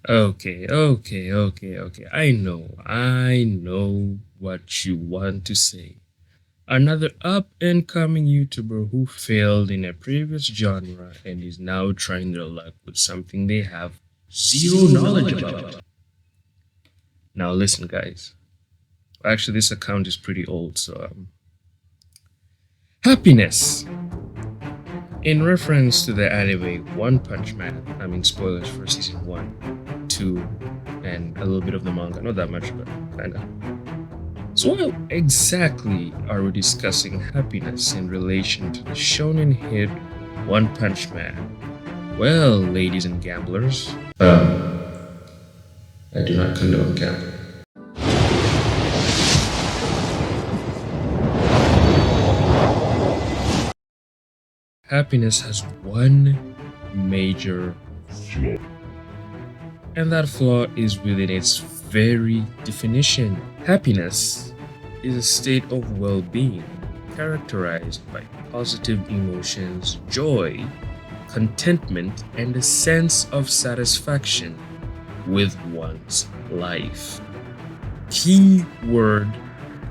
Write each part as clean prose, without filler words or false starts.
Okay. I know what you want to say. Another up and coming YouTuber who failed in a previous genre and is now trying their luck with something they have zero knowledge about. Now, listen, guys. Actually, this account is pretty old, so happiness. In reference to the anime One Punch Man, I mean, spoilers for season 1, 2, and a little bit of the manga. Not that much, but kinda. So, what exactly are we discussing happiness in relation to the shonen hit One Punch Man? Well, ladies and gamblers, I do not condone gambling. Happiness has one major flaw, and that flaw is within its very definition. Happiness is a state of well being characterized by positive emotions, joy, contentment, and a sense of satisfaction with one's life. Key word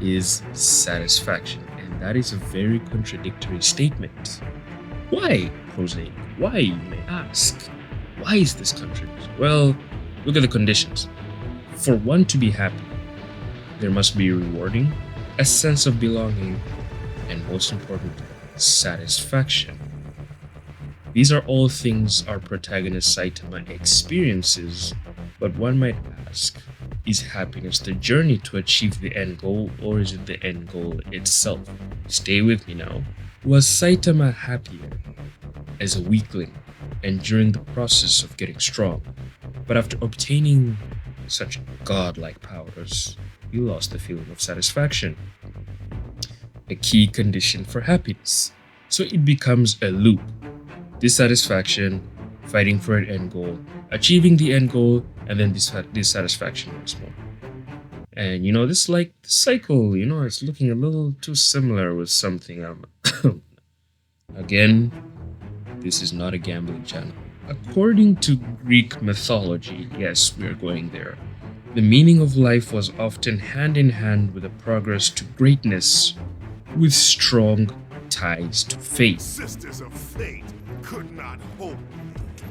is satisfaction, and that is a very contradictory statement. Why, Jose? Why, you may ask? Why is this contradictory? Well, look at the conditions. For one to be happy, there must be rewarding, a sense of belonging, and most important, satisfaction. These are all things our protagonist Saitama experiences, but one might ask, is happiness the journey to achieve the end goal, or is it the end goal itself? Stay with me now. Was Saitama happier as a weakling and during the process of getting strong, but after obtaining such godlike powers, he lost the feeling of satisfaction, a key condition for happiness? So it becomes a loop: dissatisfaction, fighting for an end goal, achieving the end goal, and then dissatisfaction once more. And this cycle, it's looking a little too similar with something. Again, this is not a gambling channel. According to Greek mythology, yes, we are going there. The meaning of life was often hand in hand with a progress to greatness, with strong ties to faith. Sisters of fate could not hope.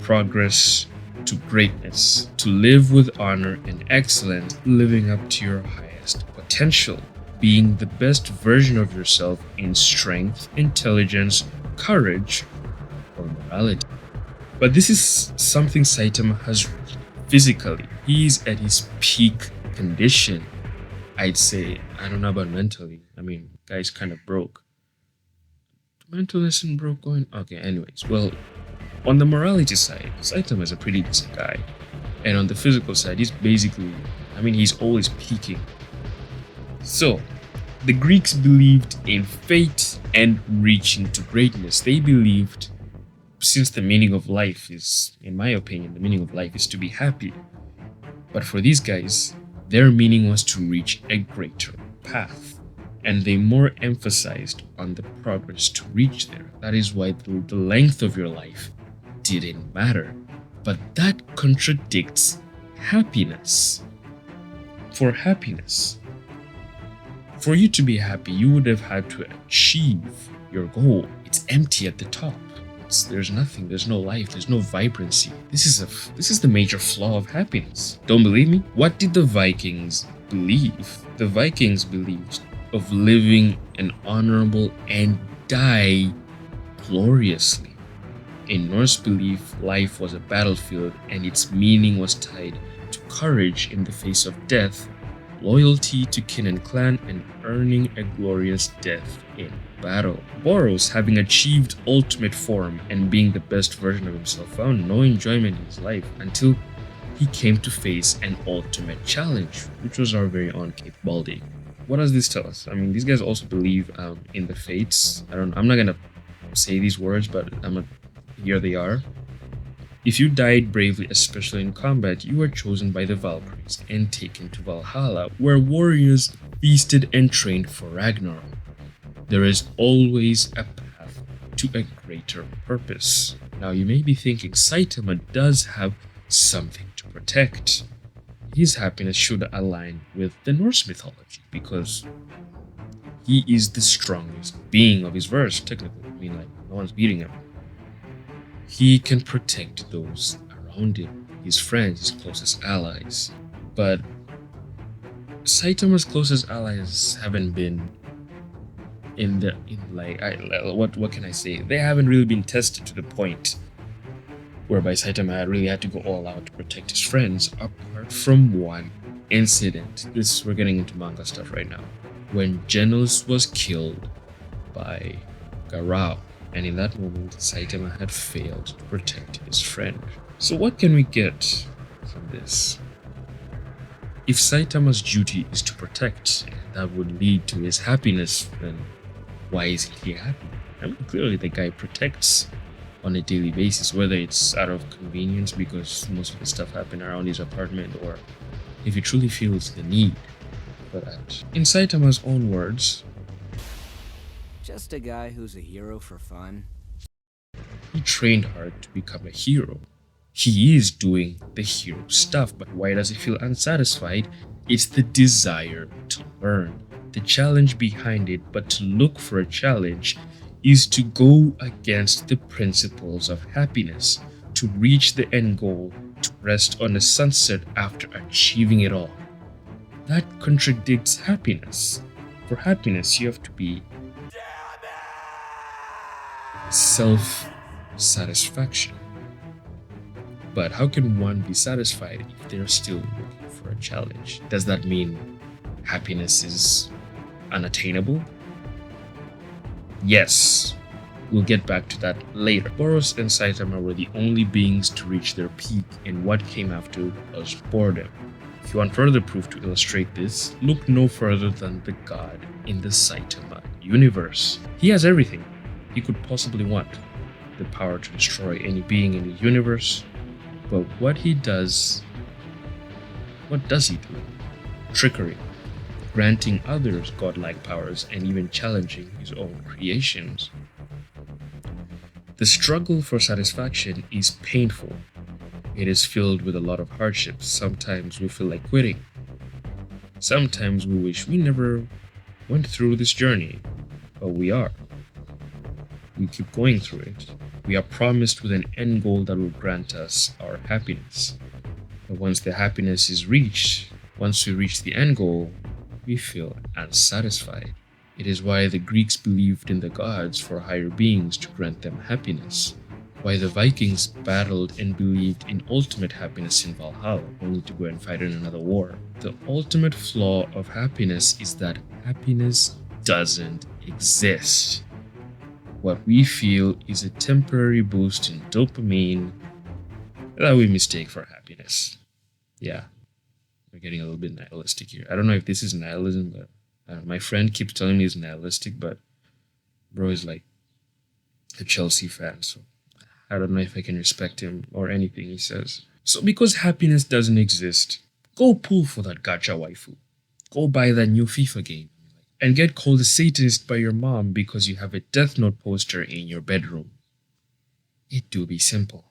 Progress to greatness, to live with honor and excellence, living up to your highest potential, being the best version of yourself in strength, intelligence, courage, or morality. But this is something Saitama has physically. He's at his peak condition. I'd say, I don't know about mentally. I mean, guy's kind of broke. Mental isn't broke going. Okay, anyways. Well, on the morality side, Saitama is a pretty decent guy. And on the physical side, he's always peaking. So, the Greeks believed in fate and reaching to greatness. They believed, since the meaning of life is, in my opinion, the meaning of life is to be happy. But for these guys, their meaning was to reach a greater path. And they more emphasized on the progress to reach there. That is why the length of your life didn't matter. But that contradicts happiness. For happiness, for you to be happy, you would have had to achieve your goal. It's empty at the top. There's nothing, there's no life, there's no vibrancy. This is the major flaw of happiness. Don't believe me? What did the Vikings believe? The Vikings believed of living an honorable and die gloriously. In Norse belief, life was a battlefield and its meaning was tied to courage in the face of death, loyalty to kin and clan, and earning a glorious death in battle. Boros, having achieved ultimate form and being the best version of himself, found no enjoyment in his life until he came to face an ultimate challenge, which was our very own Cape Baldy. What does this tell us? I mean, these guys also believe in the fates. I'm not gonna say these words, but here they are. If you died bravely, especially in combat, you were chosen by the Valkyries and taken to Valhalla, where warriors feasted and trained for Ragnarok. There is always a path to a greater purpose. Now you may be thinking Saitama does have something to protect. His happiness should align with the Norse mythology because he is the strongest being of his verse, technically. I mean, like, no one's beating him. He can protect those around him, his friends, his closest allies. But Saitama's closest allies haven't been what can I say? They haven't really been tested to the point whereby Saitama really had to go all out to protect his friends, apart from one incident. We're getting into manga stuff right now. When Genos was killed by Garou, and in that moment Saitama had failed to protect his friend. So what can we get from this? If Saitama's duty is to protect, and that would lead to his happiness, then why isn't he happy? I mean, clearly the guy protects on a daily basis, whether it's out of convenience because most of the stuff happened around his apartment, or if he truly feels the need for that. In Saitama's own words, just a guy who's a hero for fun. He trained hard to become a hero. He is doing the hero stuff, but why does he feel unsatisfied? It's the desire to learn, the challenge behind it, but to look for a challenge is to go against the principles of happiness, to reach the end goal, to rest on the sunset after achieving it all. That contradicts happiness. For happiness, you have to be self-satisfaction. But how can one be satisfied if they're still looking for a challenge? Does that mean happiness is unattainable? Yes, we'll get back to that later. Boros and Saitama were the only beings to reach their peak, and what came after was boredom. If you want further proof to illustrate this, look no further than the god in the Saitama universe. He has everything he could possibly want. The power to destroy any being in the universe. But what does he do? Trickery, granting others godlike powers and even challenging his own creations. The struggle for satisfaction is painful. It is filled with a lot of hardships. Sometimes we feel like quitting. Sometimes we wish we never went through this journey, but we are. We keep going through it. We are promised with an end goal that will grant us our happiness. But once the happiness is reached, once we reach the end goal, we feel unsatisfied. It is why the Greeks believed in the gods for higher beings to grant them happiness. Why the Vikings battled and believed in ultimate happiness in Valhalla, only to go and fight in another war. The ultimate flaw of happiness is that happiness doesn't exist. What we feel is a temporary boost in dopamine that we mistake for happiness. Yeah, we're getting a little bit nihilistic here. I don't know if this is nihilism, but my friend keeps telling me it's nihilistic, but bro is like a Chelsea fan, so I don't know if I can respect him or anything he says. So because happiness doesn't exist, go pull for that gacha waifu. Go buy that new FIFA game. And get called a Satanist by your mom because you have a Death Note poster in your bedroom. It do be simple.